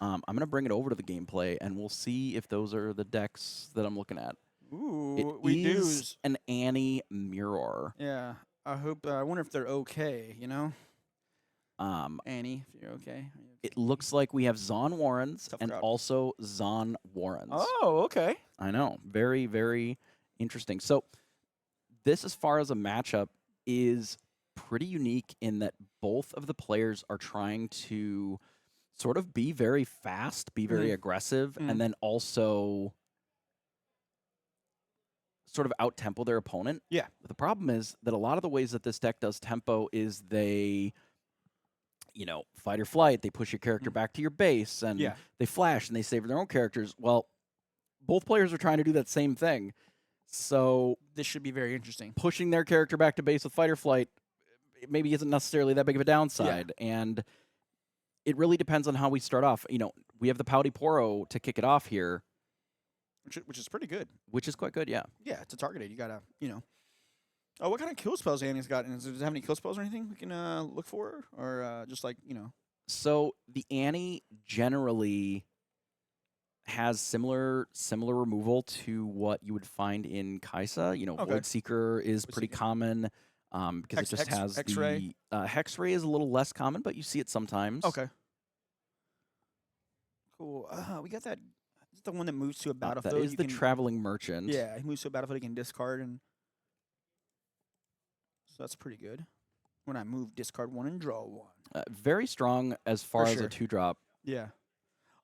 I'm going to bring it over to the gameplay, and we'll see if those are the decks that I'm looking at. It Ooh, we do. is an Annie Mirror. Yeah. I wonder if they're okay, you know? Um, Annie, if you're okay. Are you it okay? looks like we have Zon Warrens Tough and crowd. also Zon Warrens. Oh, okay. I know. Very, very interesting. So this, as far as a matchup, is pretty unique in that both of the players are trying to sort of be very fast, be very Mhm. aggressive, Mhm. and then also sort of out-tempo their opponent. Yeah. But the problem is that a lot of the ways that this deck does tempo is they, fight or flight, they push your character Mm. back to your base, and Yeah. they flash, and they save their own characters. Well, both players are trying to do that same thing. So This should be very interesting. pushing their character back to base with fight or flight maybe isn't necessarily that big of a downside. And it really depends on how we start off. We have the Pouty Poro to kick it off here, Which is pretty good. which is quite good, yeah. Yeah, to target it, you gotta, Oh, what kind of kill spells Annie's got? Does it have any kill spells or anything we can look for? Or just like, So the Annie generally has similar removal to what you would find in Kaisa. Okay. Void Seeker is Void pretty Seeker. common because it just has X-ray. the Hex-Ray is a little less common, but you see it sometimes. Okay. Cool. We got that. Is it the one that moves to a battlefield? That is the Traveling Merchant. Yeah, he moves to a battlefield, he can discard, and so that's pretty good. When I move, discard one and draw one. Very strong as far as sure. a 2-drop. Yeah.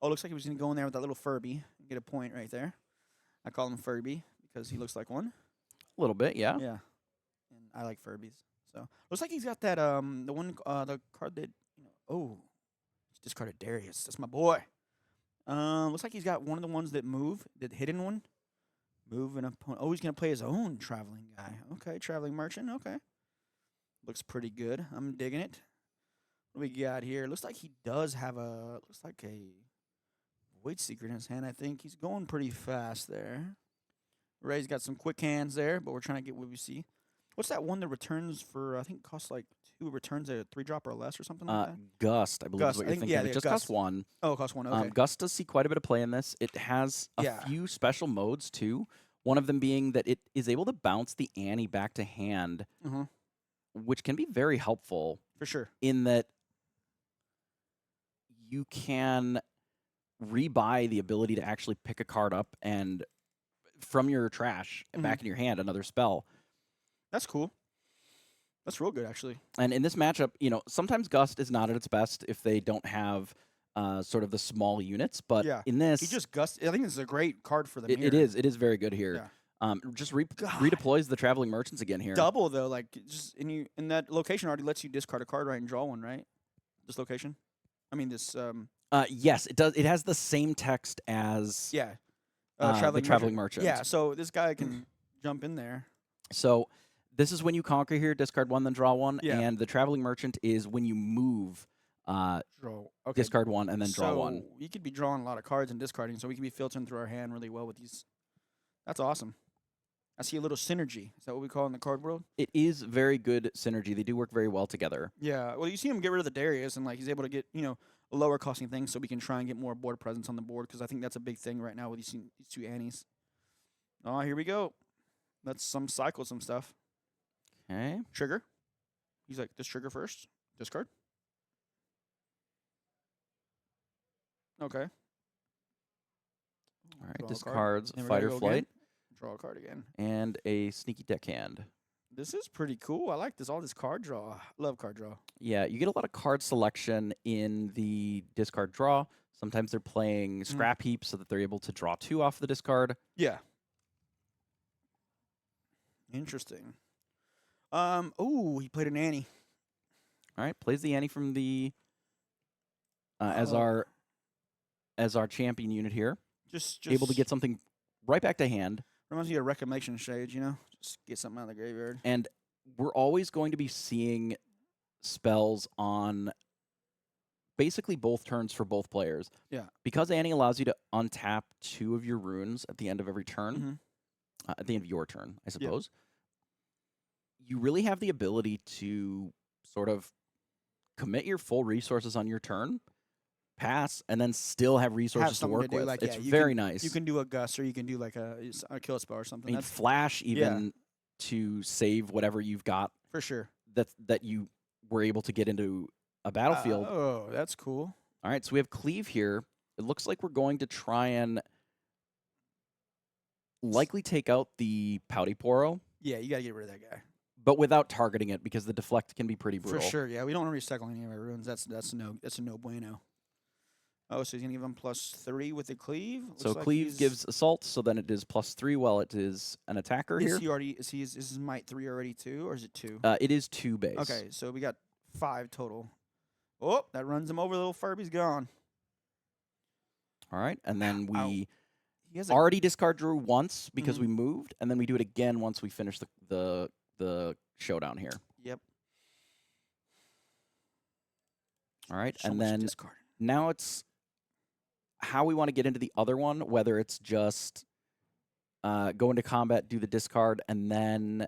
Oh, looks like he was going to go in there with that little Furby. Get a point right there. I call him Furby because he looks like one. A little bit, yeah. Yeah. And I like Furbies. So looks like he's got that the card that he's discarded Darius. That's my boy. Looks like he's got one of the ones that move, the hidden one. Move an opponent. Oh, he's gonna play his own traveling guy. Okay, traveling merchant. Okay. Looks pretty good. I'm digging it. What do we got here? Looks like he does have a Void Seeker in his hand. I think he's going pretty fast there. Ray's got some quick hands there, but we're trying to get what we see. What's that one that returns for, I think, costs like 2, returns a 3-drop or less or something like that? Gust, I believe Gust, is what I you're think- thinking. yeah, It yeah, just Gust. costs 1. Oh, it costs 1. Okay. Gust does see quite a bit of play in this. It has a Yeah. few special modes, too. One of them being that it is able to bounce the Annie back to hand, which can be very helpful For sure. in that you can rebuy the ability to actually pick a card up and from your trash back in your hand, another spell. That's cool. That's real good, actually. And in this matchup, sometimes Gust is not at its best if they don't have sort of the small units. But Yeah. in this, He just I think this is a great card for them it here. is very good here. Just redeploys the Traveling Merchants again here. Double, though. Like, just in that location already lets you discard a card, right, and draw one, right? This location? I mean, this... Yes, it does. It has the same text as yeah. the Traveling Merchant. Yeah, so this guy can jump in there. So this is when you conquer here, discard 1, then draw 1. Yeah. And the Traveling Merchant is when you move, Draw. Okay. discard 1, and then draw 1. So we could be drawing a lot of cards and discarding, so we could be filtering through our hand really well with these. That's awesome. I see a little synergy. Is that what we call it in the card world? It is very good synergy. They do work very well together. Yeah. Well, you see him get rid of the Darius, and like he's able to get a lower costing thing, so we can try and get more board presence on the board because I think that's a big thing right now with these 2 Annies. Oh, here we go. Let's cycle some stuff. Okay. Trigger. He's like, this trigger first. Discard. Okay. All right. Draw a card. Discards Then we're Fight gonna or go Flight again. Draw a card again. and a Sneaky Deckhand. This is pretty cool. I like this. All this card draw. Love card draw. Yeah, you get a lot of card selection in the discard draw. Sometimes they're playing scrap heaps so that they're able to draw 2 off the discard. Yeah. Interesting. Oh, he played an Annie. All right, plays the Annie from the as Oh. our champion unit here. Just Able to get something right back to hand. reminds me of Reclamation Shades, Just get something out of the graveyard. And we're always going to be seeing spells on basically both turns for both players. Yeah. Because Annie allows you to untap 2 of your runes at the end of every turn, at the end of your turn, I suppose, you really have the ability to sort of commit your full resources on your turn pass and then still have resources to something to work do, with. like, it's yeah, you very can nice. you can do a gust, or you can do like a kill spell or I something. mean, That's flash even to save whatever you've got for sure. that you were able to get into a battlefield. Oh, that's cool. All right, so we have cleave here. It looks like we're going to try and likely take out the Pouty Poro, Yeah, you gotta get rid of that guy but without targeting it because the deflect can be pretty for brutal. sure. Yeah, we don't want to recycle any of our runes. That's a no bueno. Oh, so he's gonna give him +3 with the cleave. So Looks like cleave he's- gives assault, so then it is +3 while it is an attacker Is here. he already? Is his might 3 already too, or is it 2? It is 2 base. Okay, so we got 5 total. Oh, that runs him over. Little Furby's gone. All right, and then we He has a already discard drew once because Mhm. we moved, and then we do it again once we finish the showdown here. Yep. All right, So and much then discard. now it's how we want to get into the other one, whether it's just go into combat, do the discard, and then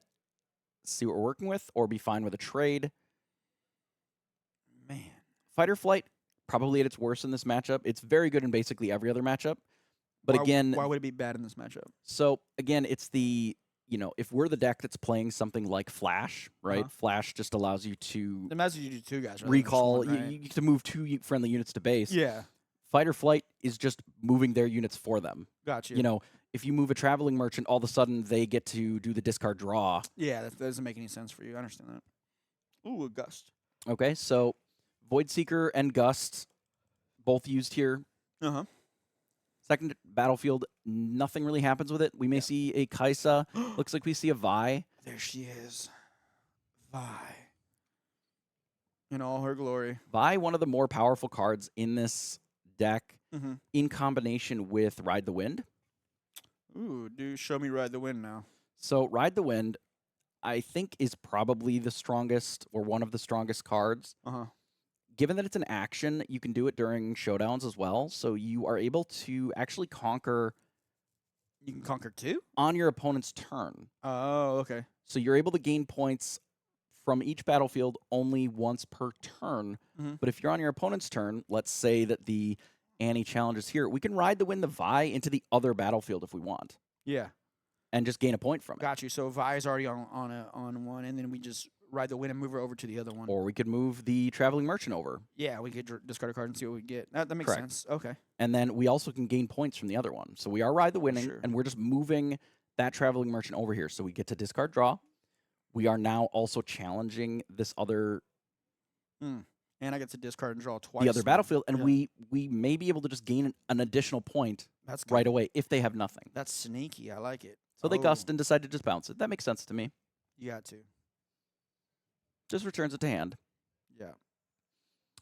see what we're working with, or be fine with a trade. Man. Fight or flight, probably at its worst in this matchup. It's very good in basically every other matchup. But why, again, why would it be bad in this matchup? so again, it's the, if we're the deck that's playing something like Flash, right? Uh-huh. Flash just allows you to Imagine you do 2 guys. rather than just recall, one, right? you get to move 2 friendly units to base. Yeah, Fight or flight is just moving their units for them. got you. You know, if you move a traveling merchant, all of a sudden they get to do the discard draw. Yeah, that doesn't make any sense for you. I understand that. Ooh, a gust. Okay, so Void Seeker and Gust, both used here. Uh-huh. Second battlefield, nothing really happens with it. We may see a Kaisa. Looks like we see a Vi. There she is. Vi. In all her glory. Vi, one of the more powerful cards in this deck, Mm-hmm. in combination with Ride the Wind. Ooh, dude, show me Ride the Wind now. So Ride the Wind, I think, is probably the strongest or one of the strongest cards. Uh-huh. Given that it's an action, you can do it during showdowns as well. So you are able to actually conquer You can conquer 2? on your opponent's turn. Oh, okay. So you're able to gain points from each battlefield only once per turn. Mhm. But if you're on your opponent's turn, let's say that the Annie challenges here, we can Ride the Wind the Vi into the other battlefield if we want Yeah. and just gain a point from it. Got you. So Vi is already on one, and then we just Ride the Wind and move her over to the other one. Or we could move the Traveling Merchant over. Yeah, we could discard a card and see what we get. That makes Correct. sense. Okay. And then we also can gain points from the other one. So we are Ride the Winning, Sure. and we're just moving that Traveling Merchant over here. So we get to discard draw. We are now also challenging this other And I get to discard and draw twice. the other now. battlefield, and Yeah. we may be able to just gain an additional point That's right kinda- away if they have nothing. That's sneaky. I like it. So they Oh, gust and decide to just bounce it. That makes sense to me. You got to. Just returns it to hand. Yeah.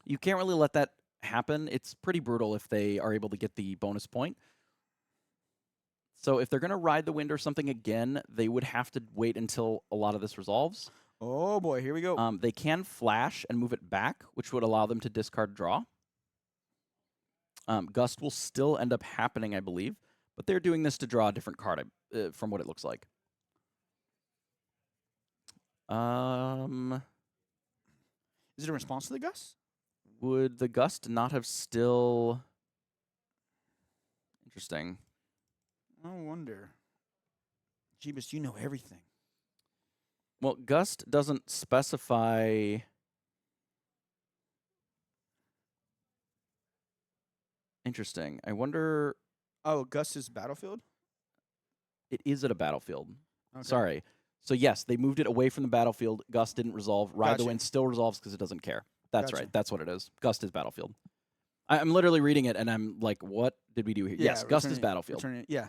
You can't really let that happen. It's pretty brutal if they are able to get the bonus point. So if they're going to Ride the Wind or something again, they would have to wait until a lot of this resolves. Oh boy, here we go. They can flash and move it back, which would allow them to discard draw. Gust will still end up happening, I believe, but they're doing this to draw a different card from what it looks like. Is it a response to the gust? Would the Gust not have still... Interesting. I wonder. Jebas, you know everything. Well, Gust doesn't specify... Interesting. I wonder... Oh, Gust is battlefield? It is at a battlefield. Okay. Sorry. So yes, they moved it away from the battlefield. Gust didn't resolve. Ride the Gotcha. Wind still resolves because it doesn't care. That's Gotcha. right. That's what it is. Gust is battlefield. I'm literally reading it, and I'm like, what did we do here? Yeah, Yes, Gust is return it- battlefield. return it- Yeah.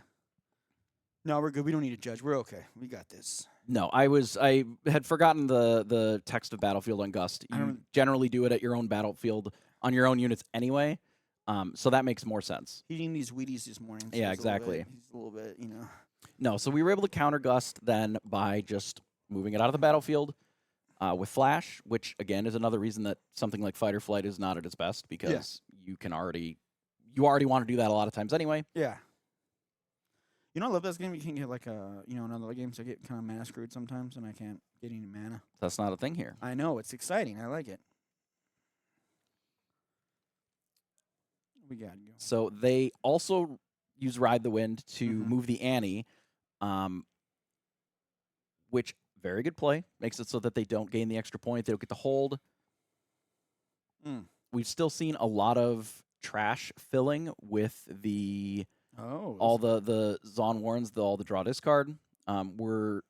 No, we're good. We don't need to judge. We're okay. We got this. No, I had forgotten the text of battlefield on Gust. I You don't- generally do it at your own battlefield on your own units anyway. So that makes more sense. Eating these Wheaties this morning. Yeah, he's a little exactly. bit- He's a little bit, you know. No, so we were able to counter Gust then by just moving it out of the battlefield with Flash, which again is another reason that something like Fight or Flight is not at its best because you already want to do that a lot of times anyway. Yeah. You know, I love this game. You can get like in other games I get kind of mana screwed sometimes, and I can't get any mana. That's not a thing here. I know it's exciting. I like it. We got you. So they also use Ride the Wind to move the ante, which very good play. Makes it so that they don't gain the extra point. They don't get the hold. We've still seen a lot of trash filling with the all the Zon Warrens, all the draw discard. We're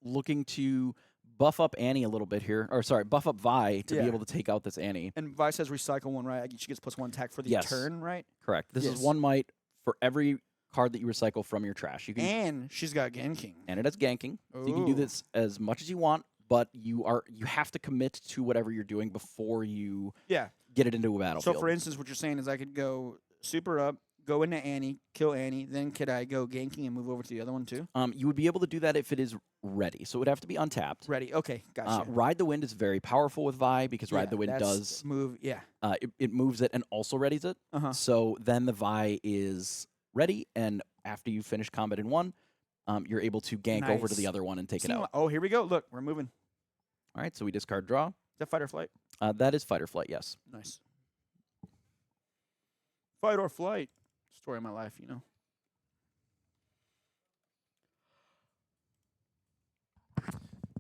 looking to buff up Annie a little bit here, or sorry, buff up Vi to be able to take out this Annie. And Vi says recycle 1, right? She gets +1 attack for the turn, right? Correct. This is 1 might for every card that you recycle from your trash. You can, and she's got ganking. And it has ganking. So you can do this as much as you want, but you have to commit to whatever you're doing before you get it into a battlefield. So for instance, what you're saying is I could go super up, go into Annie, kill Annie, then could I go ganking and move over to the other one too? You would be able to do that if it is ready. So it would have to be untapped. Ready. Okay, gotcha. Ride the Wind is very powerful with Vi because Ride the Wind does move. Yeah. It moves it and also readies it. So then the Vi is ready, and after you finish combat in one, you're able to gank over to the other one and take it out. Oh, here we go. Look, we're moving. All right, so we discard draw. Is that fight or flight? That is fight or flight, yes. Nice. Fight or flight. Story of my life, you know.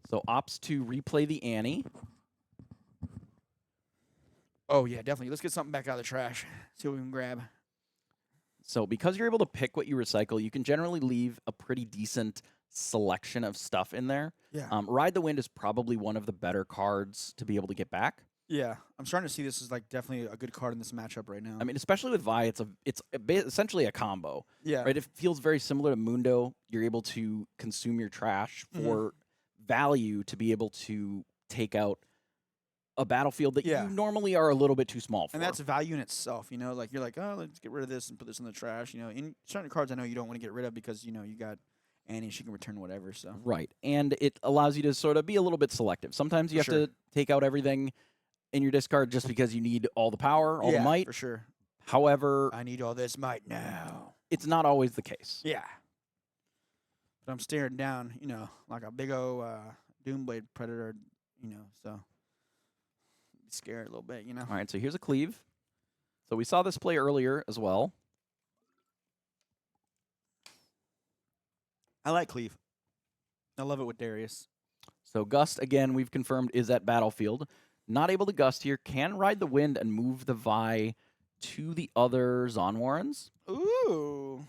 So opts to replay the Annie. Oh, yeah, definitely. Let's get something back out of the trash. See what we can grab. So because you're able to pick what you recycle, you can generally leave a pretty decent selection of stuff in there. Yeah. Ride the Wind is probably one of the better cards to be able to get back. Yeah, I'm starting to see this as like definitely a good card in this matchup right now. I mean, especially with Vi, it's essentially a combo. Yeah. Right. It feels very similar to Mundo. You're able to consume your trash for value to be able to take out a battlefield that you normally are a little bit too small for. And that's value in itself, you know. Like you're like, oh, let's get rid of this and put this in the trash. You know, in certain cards, I know you don't want to get rid of because you know you got Annie, she can return whatever. So right, and it allows you to sort of be a little bit selective. Sometimes you have to take out everything in your discard just because you need all the power, all the might. For sure. However, I need all this might now. It's not always the case. Yeah. But I'm staring down, you know, like a big old Doomblade Predator, you know, so be scared a little bit, you know. All right, so here's a cleave. So we saw this play earlier as well. I like cleave. I love it with Darius. So Gust, again, we've confirmed, is at battlefield. Not able to Gust here. Can Ride the Wind and move the Vi to the other Zon Warrens. Ooh.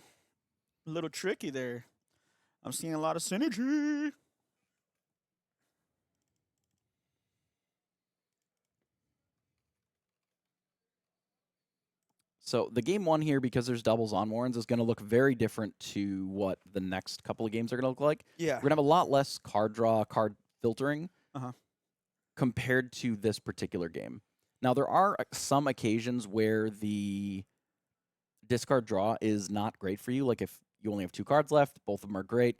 A little tricky there. I'm seeing a lot of synergy. So the game one here, because there's doubles on Warrens, is going to look very different to what the next couple of games are going to look like. Yeah. We're going to have a lot less card draw, card filtering Uh-huh. compared to this particular game. Now, there are some occasions where the discard draw is not great for you. Like if you only have 2 cards left, both of them are great,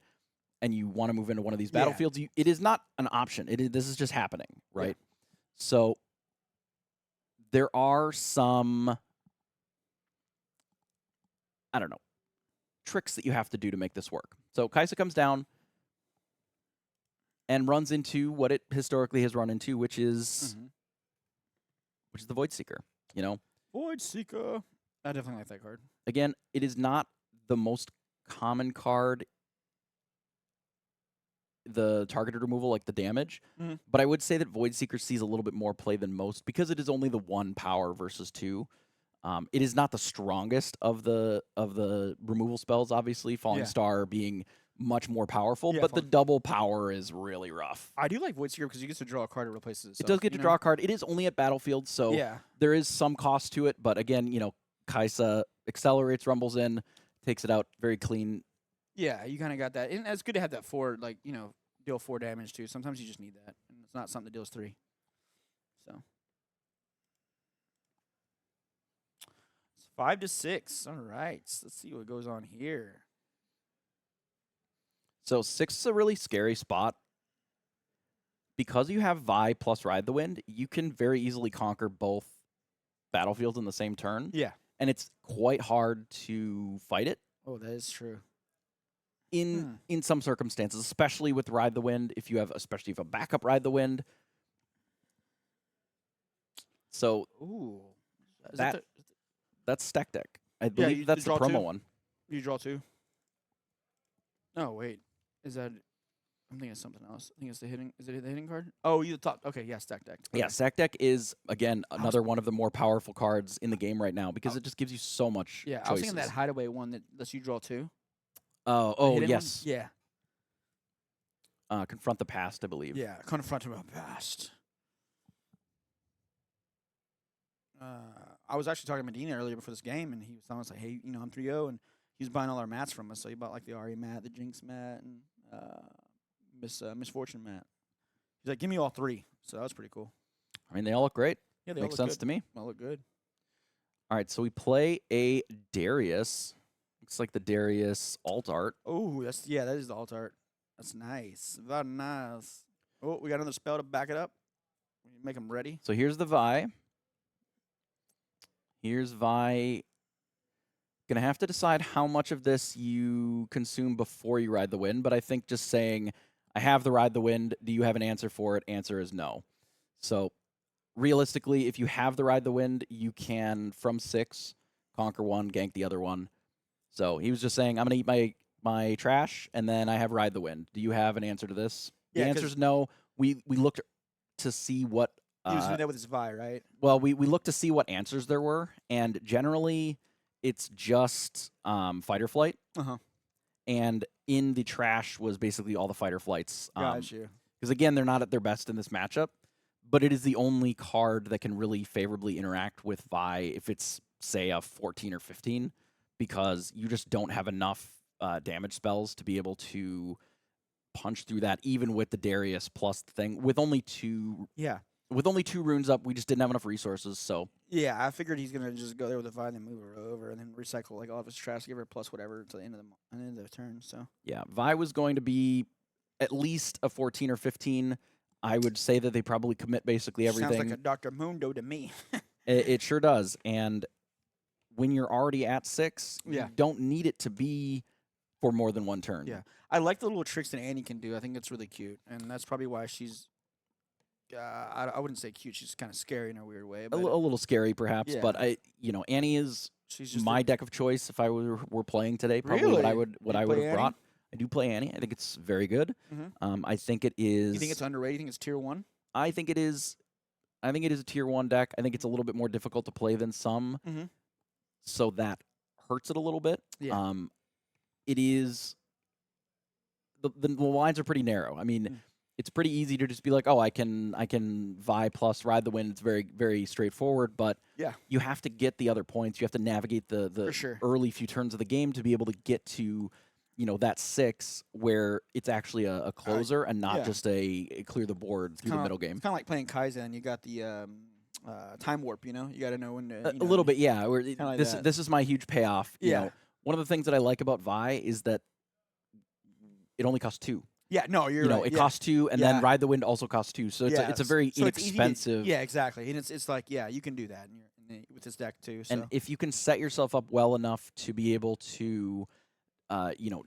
and you want to move into one of these battlefields, it is not an option. This is just happening, right? Yeah. So there are some, I don't know, tricks that you have to do to make this work. So Kaisa comes down and runs into what it historically has run into, which is the Void Seeker, you know? Void Seeker. I definitely like that card. Again, it is not the most common card, the targeted removal, like the damage, but I would say that Void Seeker sees a little bit more play than most because it is only the 1 power versus 2. It is not the strongest of the removal spells, obviously, Falling Star being much more powerful, but the double power is really rough. I do like Void Seeker because you get to draw a card that replaces it. It does get to draw a card. It is only at battlefield, so there is some cost to it, but again, you know, Kaisa accelerates, rumbles in, takes it out very clean. Yeah, you kind of got that. And it's good to have that 4, like, you know, deal 4 damage too. Sometimes you just need that. And it's not something that deals 3. So it's 5 to 6. All right. Let's see what goes on here. So 6 is a really scary spot. Because you have Vi plus Ride the Wind, you can very easily conquer both battlefields in the same turn. Yeah. And it's quite hard to fight it. Oh, that is true. In some circumstances, especially with Ride the Wind, especially if a backup Ride the Wind. So ooh, that's That's stack deck. I Yeah, believe you that's the draw promo 2? one. You draw 2. Oh wait, is that? I'm thinking of something else. I think it's the hitting. Is it the hitting card? Oh, you top. Okay, yeah, stack deck. Okay. Yeah, stack deck is again was- another one of the more powerful cards in the game right now because Oh. it just gives you so much Yeah, choices. I was thinking that hideaway one that lets you draw 2. Oh, The oh hidden one? yes. Yeah. Confront the past, I believe. Yeah, confront my past. I was actually talking to Medina earlier before this game, and he was telling us, like, hey, I'm 3-0, and he was buying all our mats from us. So he bought, like, the Ari mat, the Jinx mat, and Misfortune mat. He's like, give me all 3. So that was pretty cool. I mean, they all look great. Yeah, they Makes all look sense good. to me. They all look good. All right, so we play a Darius. Looks like the Darius alt art. Oh, that is the alt art. That's nice. Very nice. Oh, we got another spell to back it up. Make them ready. So here's the Vi. Here's Vi. Gonna have to decide how much of this you consume before you ride the wind, but I think just saying, I have the ride the wind, do you have an answer for it? Answer is no. So realistically, if you have the ride the wind, you can, from 6, conquer one, gank the other one. So he was just saying, I'm going to eat my trash, and then I have ride the wind. Do you have an answer to this? Yeah, the answer is no. We looked to see what... He was doing that with his Vi, right? Well, we looked to see what answers there were, and generally it's just fight or flight. Uh-huh. And in the trash was basically all the fight or flights. Got you. Because, again, they're not at their best in this matchup, but it is the only card that can really favorably interact with Vi if it's, say, a 14 or 15, because you just don't have enough damage spells to be able to punch through that, even with the Darius plus the thing. With only 2 runes up, we just didn't have enough resources, so... Yeah, I figured he's going to just go there with a Vi and then move her over and then recycle like all of his trash, give her plus whatever to the end of the turn, so... Yeah, Vi was going to be at least a 14 or 15. I would say that they probably commit basically everything. Sounds like a Dr. Mundo to me. It sure does. And when you're already at 6, Yeah. you don't need it to be for more than one turn. Yeah. I like the little tricks that Annie can do. I think it's really cute. And that's probably why she's... I wouldn't say cute. She's kind of scary in a weird way. A But little scary, perhaps. Yeah. But Annie is she's just my deck of choice if I were playing today. Probably what I Really? would You have play Annie? brought. I do play Annie. I think it's very good. Mhm. I think it is. You think it's underrated? You think it's tier 1? I think it is. I think it is a tier 1 deck. I think it's a little bit more difficult to play than some, Mhm. so that hurts it a little bit. Yeah. It is. The lines are pretty narrow. I mean, it's pretty easy to just be like, oh, I can Vi plus ride the wind. It's very, very straightforward. But Yeah. you have to get the other points. You have to navigate the For sure. early few turns of the game to be able to get to, that 6 where it's actually a closer and not yeah. just a clear the board through the middle game. It's kind of like playing Kaizen. You got the time warp, You got to know when to... A little bit, yeah. Where like this that. this is my huge payoff. You Yeah. know, one of the things that I like about Vi is that it only costs 2. Yeah, no, you're right. It yeah. costs 2, and Yeah. then Ride the Wind also costs 2. So it's a very so it's easy to- inexpensive. yeah, exactly. And it's like, yeah, you can do that with this deck too. So. And if you can set yourself up well enough to be able to,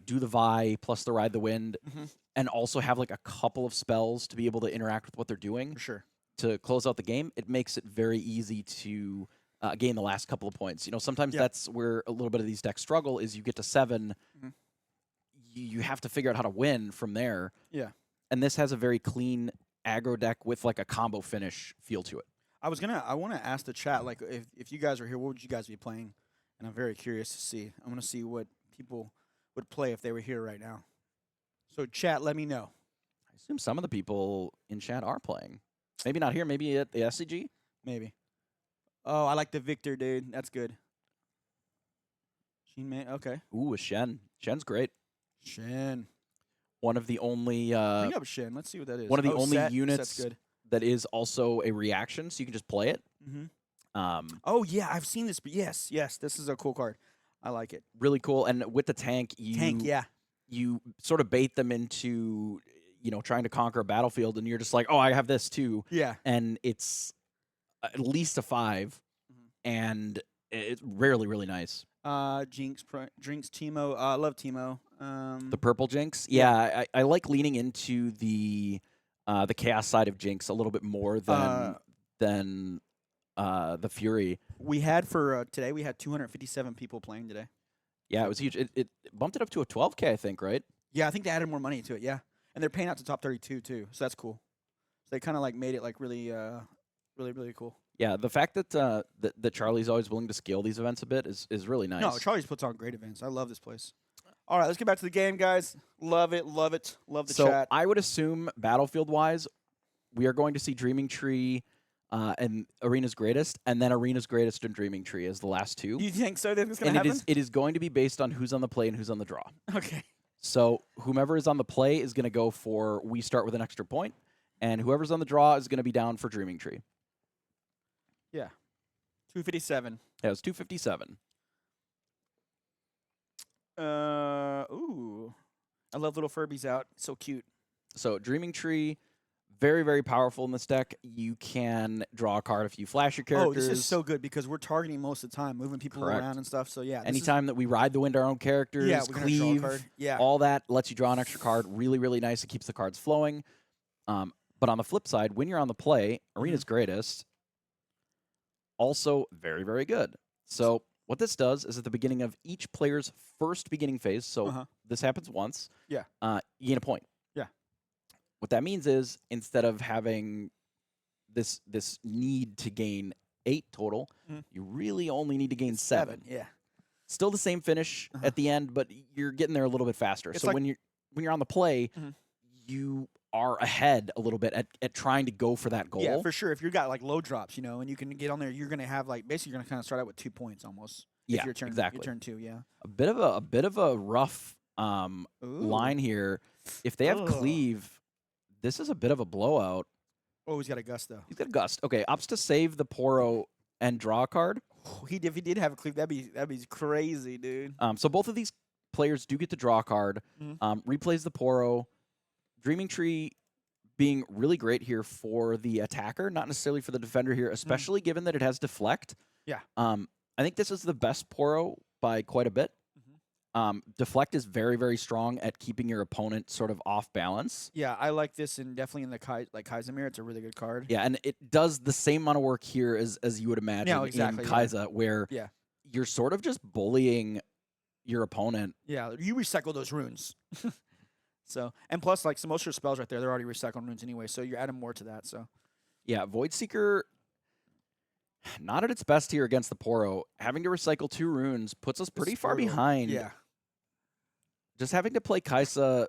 do the Vi plus the Ride the Wind, Mhm. and also have like a couple of spells to be able to interact with what they're doing For sure. to close out the game, it makes it very easy to gain the last couple of points. Sometimes Yeah. that's where a little bit of these decks struggle is you get to 7, Mhm. you have to figure out how to win from there. Yeah. And this has a very clean aggro deck with like a combo finish feel to it. I want to ask the chat, like, if you guys were here, what would you guys be playing? And I'm very curious to see. I'm going to see what people would play if they were here right now. So, chat, let me know. I assume some of the people in chat are playing. Maybe not here, maybe at the SCG. Maybe. Oh, I like the Victor, dude. That's good. Sheen Man, okay. Ooh, a Shen. Shen's great. Shen. One of the only Bring up Shen. Let's see what that is. one of the Oh, only Set's units good. that is also a reaction, so you can just play it. Mm-hmm. Oh, yeah, I've seen this. But yes, this is a cool card. I like it. Really cool. And with the tank, you sort of bait them into, trying to conquer a battlefield, and you're just like, oh, I have this too. Yeah. And it's at least a 5, and it's rarely really nice. Jinx, Teemo. I love Teemo. The purple Jinx? Yeah, I like leaning into the chaos side of Jinx a little bit more than the Fury. We had for today, we had 257 people playing today. Yeah, it was huge. It bumped it up to a 12K, I think, right? Yeah, I think they added more money to it. Yeah, and they're paying out to top 32 too, so that's cool. So they kind of like made it like really, really cool. Yeah, the fact that that Charlie's always willing to scale these events a bit is really nice. No, Charlie's puts on great events. I love this place. All right, let's get back to the game, guys. Love it, love it, love the So chat. I would assume battlefield-wise, we are going to see Dreaming Tree and Arena's Greatest, and then Arena's Greatest and Dreaming Tree as the last two. You think so? That's gonna And happen? it is going to be based on who's on the play and who's on the draw. Okay. So whomever is on the play is going to go for we start with an extra point, and whoever's on the draw is going to be down for Dreaming Tree. Yeah. 257. Yeah, it was 257. Ooh. I love little Furbies out. So cute. So Dreaming Tree, very, very powerful in this deck. You can draw a card if you flash your characters. Oh, this is so good because we're targeting most of the time, moving people Correct. around and stuff. So yeah. Anytime that we ride the wind our own characters, Yeah, we're gonna draw a cleave, card. Yeah. all that lets you draw an extra card. Really, really nice. It keeps the cards flowing. But on the flip side, when you're on the play, Arena's Greatest, also very, very good. So what this does is at the beginning of each player's first beginning phase, so this happens once, Yeah. You gain a point. Yeah. What that means is instead of having this need to gain 8 total, you really only need to gain 7. Yeah. Still the same finish at the end, but you're getting there a little bit faster. It's So like- when you're on the play, you are ahead a little bit at trying to go for that goal. Yeah, for sure. If you got like low drops, and you can get on there, you're gonna have like basically you're gonna kind of start out with 2 points almost. Yeah, if your turn, exactly. Your turn 2, yeah. A bit of a rough line here. If they have Ugh. cleave, this is a bit of a blowout. Oh, he's got a gust though. He's got a gust. Okay, opts to save the Poro and draw a card. If he did have a cleave, that'd be crazy, dude. So both of these players do get to draw a card. Replays the Poro. Dreaming Tree being really great here for the attacker, not necessarily for the defender here, especially given that it has deflect. Yeah. I think this is the best Poro by quite a bit. Deflect is very, very strong at keeping your opponent sort of off balance. Yeah, I like this, and definitely in the Kaisamir, it's a really good card. Yeah, and it does the same amount of work here as you would imagine exactly, in Kaiza, where Yeah. you're sort of just bullying your opponent. Yeah, you recycle those runes. So, and plus, like, most of your spells right there, they're already recycled runes anyway, so you're adding more to that, so. Yeah, Void Seeker, not at its best here against the Poro. Having to recycle 2 runes puts us pretty far brutal. behind. Yeah. Just having to play Kaisa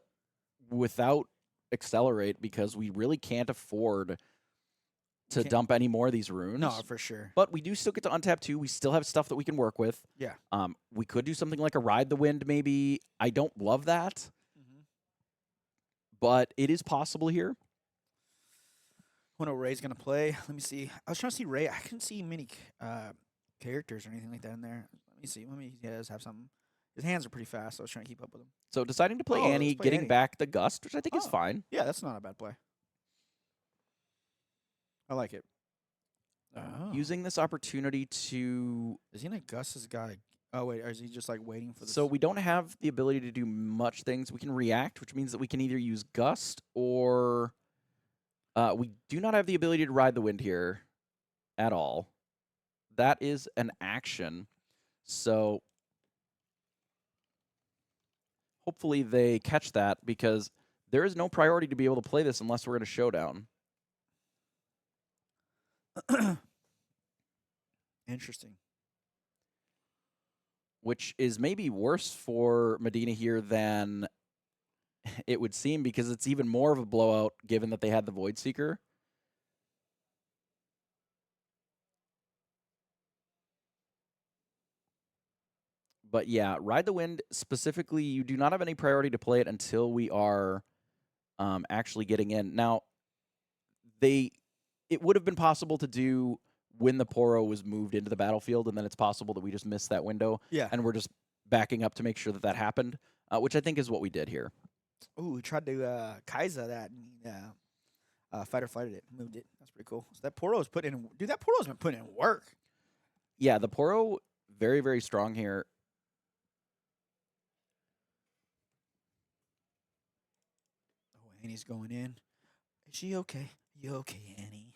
without Accelerate because we really can't afford to dump any more of these runes. No, for sure. But we do still get to untap 2. We still have stuff that we can work with. Yeah. We could do something like a Ride the Wind maybe. I don't love that. But it is possible here. I know Ray's going to play. Let me see. I was trying to see Ray. I couldn't see many characters or anything like that in there. Let me see. He does have something. His hands are pretty fast, so I was trying to keep up with him. So deciding to play Oh, Annie, let's play getting Annie. back the Gust, which I think is fine. Yeah, that's not a bad play. I like it. Oh. Using this opportunity to... Is he going to Gus this guy? Oh, wait. Or is he just, like, waiting for this? So we don't have the ability to do much things. We can react, which means that we can either use Gust or... we do not have the ability to Ride the Wind here at all. That is an action. So hopefully they catch that because there is no priority to be able to play this unless we're in a showdown. Interesting. Which is maybe worse for Medina here than it would seem because it's even more of a blowout given that they had the Void Seeker. But yeah, Ride the Wind, specifically, you do not have any priority to play it until we are actually getting in. Now, it would have been possible to do when the Poro was moved into the battlefield, and then it's possible that we just missed that window. Yeah. And we're just backing up to make sure that that happened, which I think is what we did here. Ooh, we tried to Kaiser that and fighter flighted it, moved it. That's pretty cool. So that Poro's put in, dude, that Poro's been putting in work. Yeah, the Poro, very, very strong here. Oh, Annie's going in. Is she okay? You okay, Annie?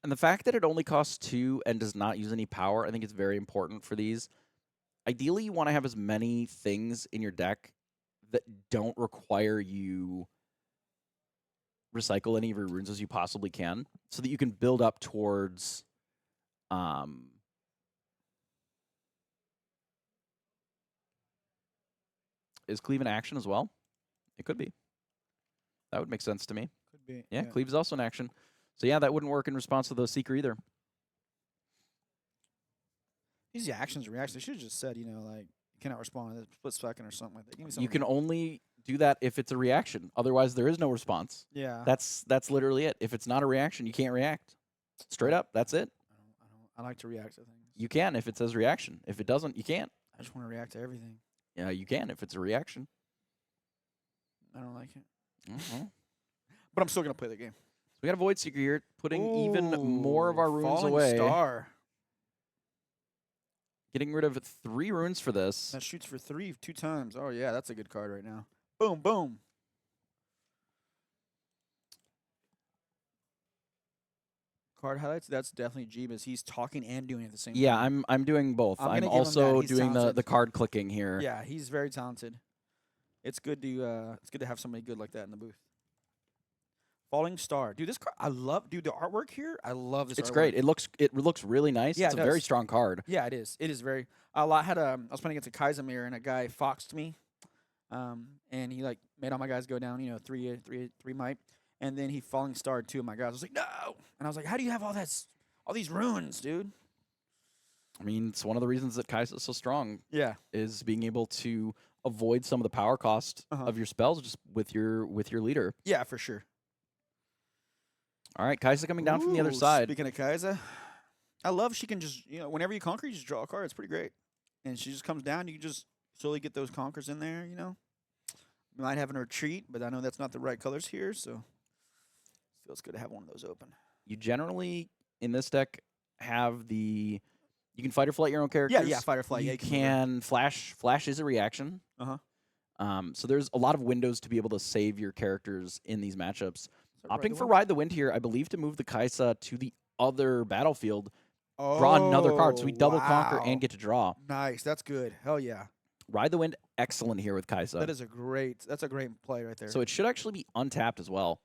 And the fact that it only costs 2 and does not use any power, I think is very important for these. Ideally, you want to have as many things in your deck that don't require you recycle any of your runes as you possibly can, so that you can build up towards is Cleave in action as well? It could be. That would make sense to me. Could be. Yeah, Cleave is also in action. So yeah, that wouldn't work in response to the Seeker either. These actions, reactions. They should have just said, you cannot respond in a split second or something like that. Give me You can only do that if it's a reaction. Otherwise, there is no response. Yeah. That's literally it. If it's not a reaction, you can't react. Straight up, that's it. I like to react to things. You can if it says reaction. If it doesn't, you can't. I just want to react to everything. Yeah, you can if it's a reaction. I don't like it. Mm-hmm. But I'm still going to play the game. So we got a Void Seeker here, putting even more of our runes Falling away. Star. Getting rid of 3 runes for this. That shoots for 3 2 times. Oh, yeah, that's a good card right now. Boom, boom. Card highlights, that's definitely Jebas. He's talking and doing it at the same Yeah, time. I'm doing both. I'm gonna I'm give him that. also He's doing the talented. card clicking here. Yeah, he's very talented. It's good to have somebody good like that in the booth. Falling Star. Dude, this card, I love, the artwork here. I love this It's artwork. great. It looks really nice. Yeah, it's it a very does. strong card. Yeah, it is. It is very. I was playing against a Kaisamir, and a guy foxed me, and he made all my guys go down. 3 might, and then he Falling Starred 2 of my guys. I was like, no, and I was like, how do you have all these runes, dude? I mean, it's one of the reasons that Kai'Sa is so strong. Yeah, is being able to avoid some of the power cost of your spells just with your leader. Yeah, for sure. All right, Kai'Sa coming down from the other side. Speaking of Kai'Sa, I love she can just whenever you conquer, you just draw a card. It's pretty great, and she just comes down. You can just slowly get those conquers in there. You might have a retreat, but I know that's not the right colors here, so feels good to have one of those open. You generally in this deck have you can fight or flight your own characters. Yeah, fight or flight. You yeah, can flash. Flash is a reaction. So there's a lot of windows to be able to save your characters in these matchups. Opting for Ride the Wind here, I believe, to move the Kai'Sa to the other battlefield, draw another card, so we double conquer and get to draw. Nice, that's good. Hell yeah. Ride the Wind, excellent here with Kai'Sa. That's a great play right there. So it should actually be untapped as well.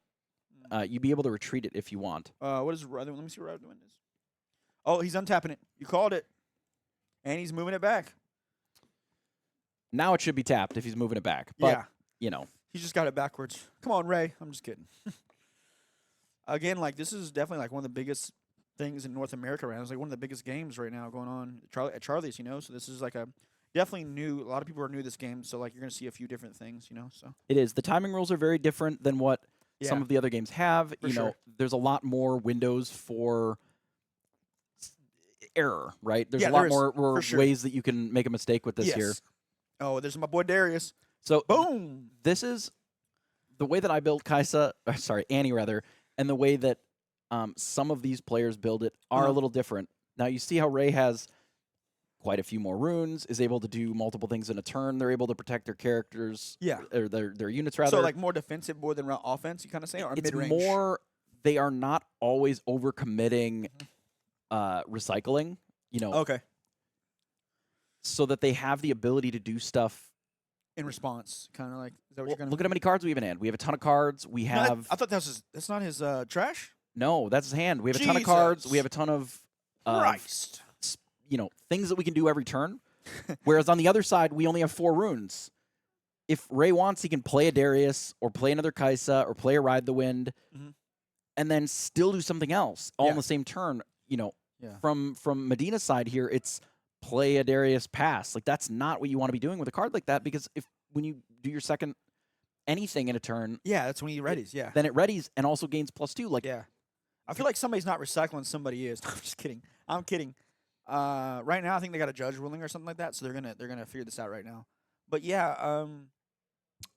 You'd be able to retreat it if you want. What is Ride the Wind? Let me see what Ride the Wind is. Oh, he's untapping it. You called it. And he's moving it back. Now it should be tapped if he's moving it back. But, yeah. He just got it backwards. Come on, Ray. I'm just kidding. Again, this is definitely one of the biggest things in North America right now. It's one of the biggest games right now going on at Charlie's, So this is definitely new. A lot of people are new to this game, so you're going to see a few different things, So it is. The timing rules are very different than what some of the other games have. Sure. There's a lot more windows for error, right? There's a there lot is, more ways that you can make a mistake with this here. Oh, there's my boy Darius. So boom. This is the way that I built Annie rather, and the way that some of these players build it are a little different. Now you see how Ray has quite a few more runes, is able to do multiple things in a turn. They're able to protect their characters, or their units rather. So more defensive more than offense, you kind of say, or it's mid-range? more. They are not always overcommitting recycling. Okay. So that they have the ability to do stuff in response, kind of is that what you're gonna look at how many cards we have in hand. We have a ton of cards. We have. I thought that's not his trash. No, that's his hand. We have a ton of cards. We have a ton of Christ. Things that we can do every turn. Whereas on the other side, we only have 4 runes. If Ray wants, he can play a Darius or play another Kai'Sa or play a Ride the Wind, and then still do something else all in the same turn. From Medina's side here, it's play a Darius pass. That's not what you want to be doing with a card like that, because when you do your second anything in a turn, that's when he readies. Then it readies and also gains +2. I feel like somebody's not recycling. Somebody is. I'm just kidding. I'm kidding. Right now, I think they got a judge ruling or something like that, so they're gonna figure this out right now. But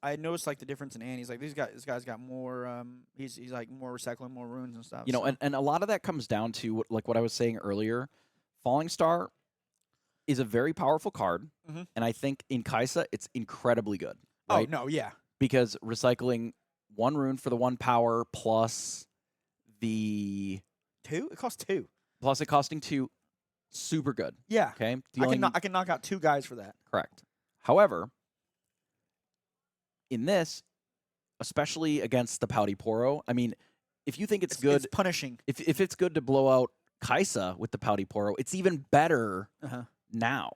I noticed the difference in Annie's. This guy's got more. He's more recycling, more runes and stuff. And a lot of that comes down to what I was saying earlier. Falling Star is a very powerful card, and I think in Kai'Sa it's incredibly good. Right? Oh no, yeah. Because recycling 1 rune for the 1 power plus the 2? It costs 2. Plus it costing 2, super good. Yeah. Okay? I can knock out 2 guys for that. Correct. However, in this, especially against the Pouty Poro, I mean, if you think it's good, It's punishing. if it's good to blow out Kaisa with the Pouty Poro, it's even better now.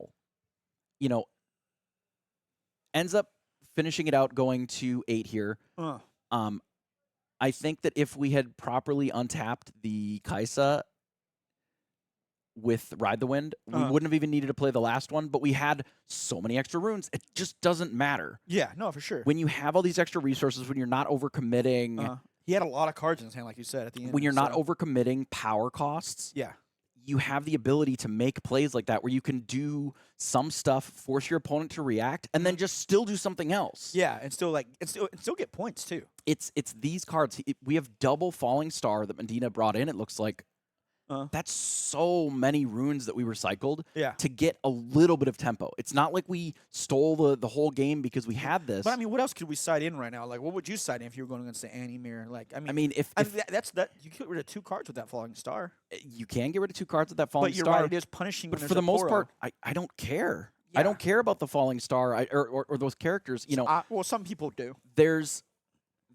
You know, ends up finishing it out going to 8 here. I think that if we had properly untapped the Kaisa with Ride the Wind, we wouldn't have even needed to play the last one, but we had so many extra runes, it just doesn't matter. Yeah, no, for sure. When you have all these extra resources, when you're not overcommitting... He had a lot of cards in his hand, like you said, at the end. When you're not overcommitting power costs, you have the ability to make plays like that where you can do some stuff, force your opponent to react, and then just still do something else. Yeah, and still get points too. It's these cards. We have double Falling Star that Medina brought in, it looks like. That's so many runes that we recycled to get a little bit of tempo. It's not like we stole the whole game because we had this. But I mean, what else could we side in right now? Like, what would you side in if you were going against the Annie Mirror? Like, I mean, if that's you get rid of 2 cards with that Falling Star. You can get rid of 2 cards with that Falling Star. But you're right, it is punishing. But for the most part, I don't care. I don't care about the Falling Star or those characters. You know, well, some people do.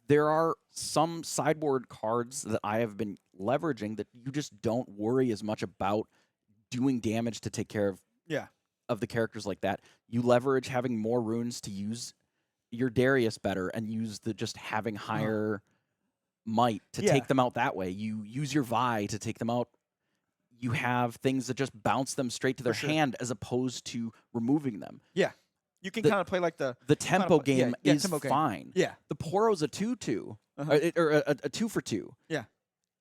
There are some sideboard cards that I have been leveraging that you just don't worry as much about doing damage to take care of the characters like that. You leverage having more runes to use your Darius better and use the just having higher might to take them out that way. You use your Vi to take them out. You have things that just bounce them straight to their hand as opposed to removing them. Yeah. You can kind of play like the tempo game is tempo fine. Game. Yeah. The Poro's a 2/2 or a 2 for 2. Yeah.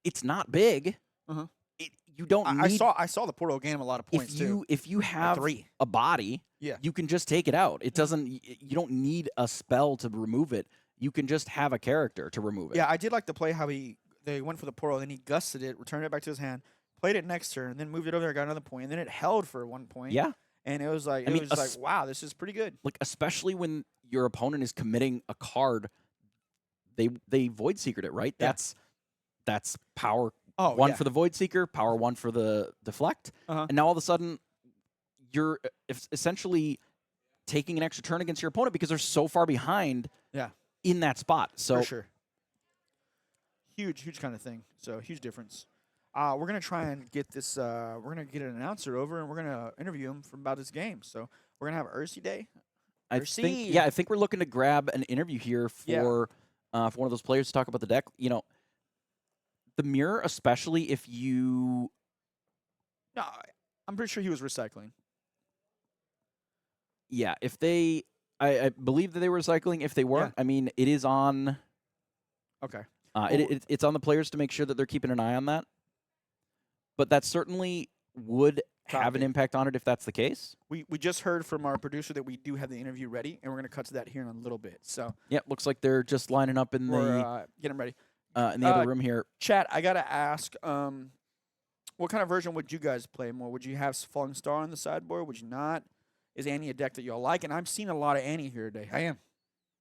It's not big. You don't need... I saw the Poro gain him a lot of points too. If you have a body, you can just take it out. It doesn't. You don't need a spell to remove it. You can just have a character to remove it. Yeah, I did like the play how they went for the Poro, then he gusted it, returned it back to his hand, played it next turn, then moved it over there, got another point, and then it held for 1 point. Yeah. And it was like, wow, this is pretty good. Like, especially when your opponent is committing a card, they Void Secret it, right? Yeah. That's power 1 for the Void Seeker, power 1 for the Deflect, and now all of a sudden you're essentially taking an extra turn against your opponent because they're so far behind in that spot. So for sure. Huge kind of thing. So huge difference. We're going to try and get this, we're going to get an announcer over, and we're going to interview him about his game. So we're going to have Ursiiday. I think we're looking to grab an interview here for one of those players to talk about the deck. You know, the mirror, especially if you... No, I'm pretty sure he was recycling. Yeah, if they... I believe that they were recycling. If they weren't, I mean, it is on... Okay. It's on the players to make sure that they're keeping an eye on that. But that certainly would have an impact on it if that's the case. We just heard from our producer that we do have the interview ready, and we're going to cut to that here in a little bit. So looks like they're just lining up in the getting ready in the other room here. Chat, I got to ask, what kind of version would you guys play more? Would you have Falling Star on the sideboard? Would you not? Is Annie a deck that y'all like? And I'm seeing a lot of Annie here today. I am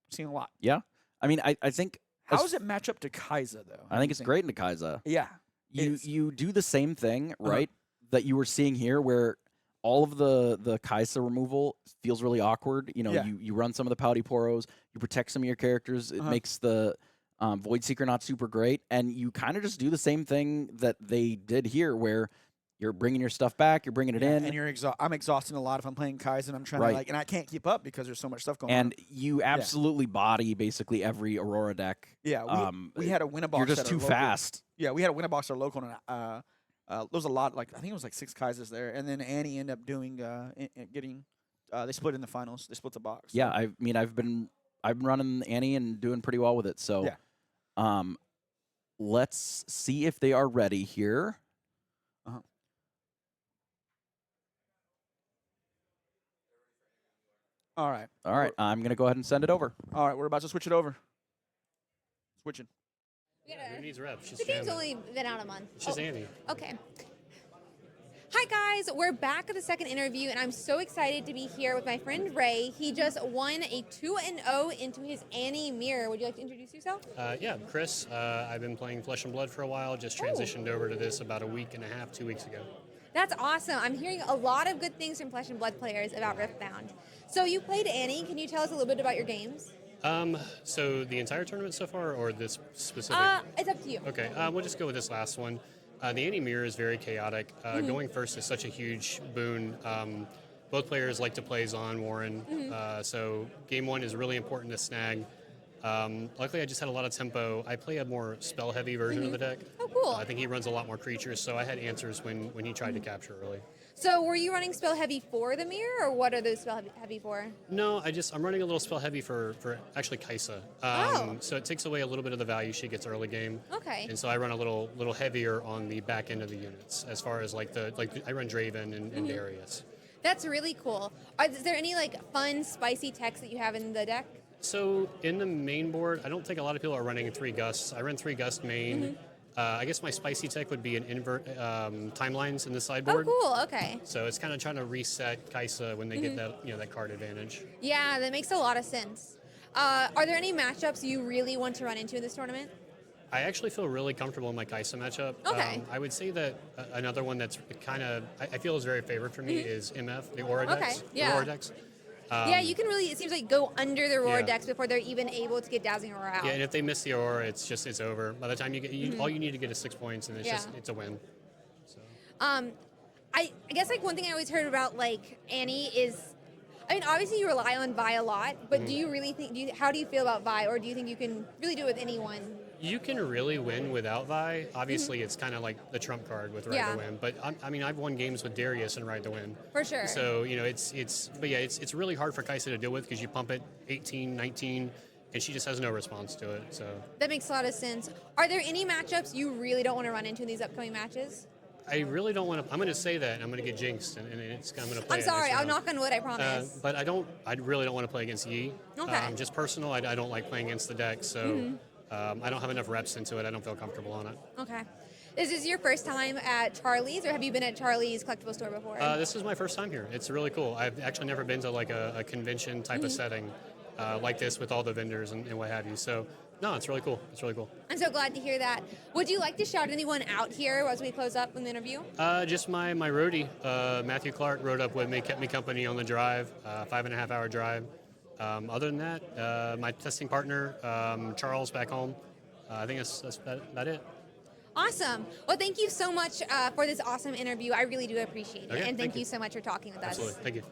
seeing a lot. Yeah, I mean, I think. How does it match up to Kaisa though? I think it's great into Kaisa. Yeah. You do the same thing, right, that you were seeing here, where all of the Kaisa removal feels really awkward. You know, you run some of the Pouty Poros, you protect some of your characters. It makes the Void Seeker not super great, and you kind of just do the same thing that they did here, where you're bringing your stuff back, you're bringing it in. And I'm exhausting a lot if I'm playing Kaisa, and I'm trying to and I can't keep up because there's so much stuff going on. And you absolutely body basically every Aurora deck. Yeah, we had a Winnabox. You're just too fast. Yeah, we had a Winnabox our local, and there was a lot, like I think it was like 6 Kaisas there, and then Annie ended up doing getting they split in the finals. They split the box. Yeah, I mean I've been running Annie and doing pretty well with it. So let's see if they are ready here. All right. I'm going to go ahead and send it over. All right, we're about to switch it over. Switching. Who needs reps? The game's only been out a month. She's Annie. Okay. Hi guys, we're back at the second interview and I'm so excited to be here with my friend Ray. He just won a 2-0 into his Annie mirror. Would you like to introduce yourself? Yeah, I'm Chris. I've been playing Flesh and Blood for a while, just Oh. transitioned over to this about a week and a half, 2 weeks ago. That's awesome. I'm hearing a lot of good things from Flesh and Blood players about Riftbound. So you played Annie. Can you tell us a little bit about your games? So the entire tournament so far, or this specific? It's up to you. Okay, we'll just go with this last one. The Annie mirror is very chaotic. Going first is such a huge boon. Both players like to play Zon Warren, so game one is really important to snag. Luckily, I just had a lot of tempo. I play a more spell-heavy version of the deck. Oh, cool. I think he runs a lot more creatures, so I had answers when he tried to capture early. So were you running spell heavy for the mirror, or what are those spell heavy for? No, I'm running a little spell heavy for actually Kaisa. So it takes away a little bit of the value she gets early game. Okay. And so I run a little heavier on the back end of the units, as far as I run Draven and Darius. That's really cool. Is there any fun, spicy techs that you have in the deck? So in the main board, I don't think a lot of people are running 3 gusts. I run 3 gust main. I guess my spicy tech would be an invert timelines in the sideboard. Oh, cool. Okay. So it's kind of trying to reset Kaisa when they get that card advantage. Yeah, that makes a lot of sense. Are there any matchups you really want to run into in this tournament? I actually feel really comfortable in my Kaisa matchup. Okay. I would say that another one that's kind of I feel is very favored for me is MF, the Aura decks. Yeah. The Aura decks. Yeah, you can really, it seems like, go under the Roar Yeah. decks before they're even able to get Dazzling Aura out. Yeah, and if they miss the Aura, it's over. By the time you get, all you need to get is 6 points, and it's a win. So. I guess one thing I always heard about Annie is, I mean, obviously you rely on Vi a lot, but do you really think, how do you feel about Vi, or do you think you can really do it with anyone? You can really win without Vi. Obviously, it's kind of like the trump card with Ride to Win. But I mean, I've won games with Darius and Ride to Win. For sure. So it's really hard for Kaisa to deal with because you pump it 18, 19, and she just has no response to it. So That makes a lot of sense. Are there any matchups you really don't want to run into in these upcoming matches? I really don't want to. I'm going to say that, and I'm going to get jinxed, and I'm going to play. I'm sorry. I'll round. knock on wood. I promise. But I really don't want to play against Yi. Okay. Just personal. I don't like playing against the deck. So. I don't have enough reps into it. I don't feel comfortable on it. Okay. Is this your first time at Charlie's, or have you been at Charlie's collectible store before? This is my first time here. It's really cool. I've actually never been to a convention type of setting like this with all the vendors and what have you. So, no, it's really cool. It's really cool. I'm so glad to hear that. Would you like to shout anyone out here as we close up in the interview? Just my roadie, Matthew Clark, rode up with me, kept me company on the drive, 5.5-hour drive. Other than that, my testing partner, Charles, back home. I think that's about it. Awesome. Well, thank you so much for this awesome interview. I really do appreciate it. Okay, And thank thank you you. so much for talking with us. Absolutely. Thank you.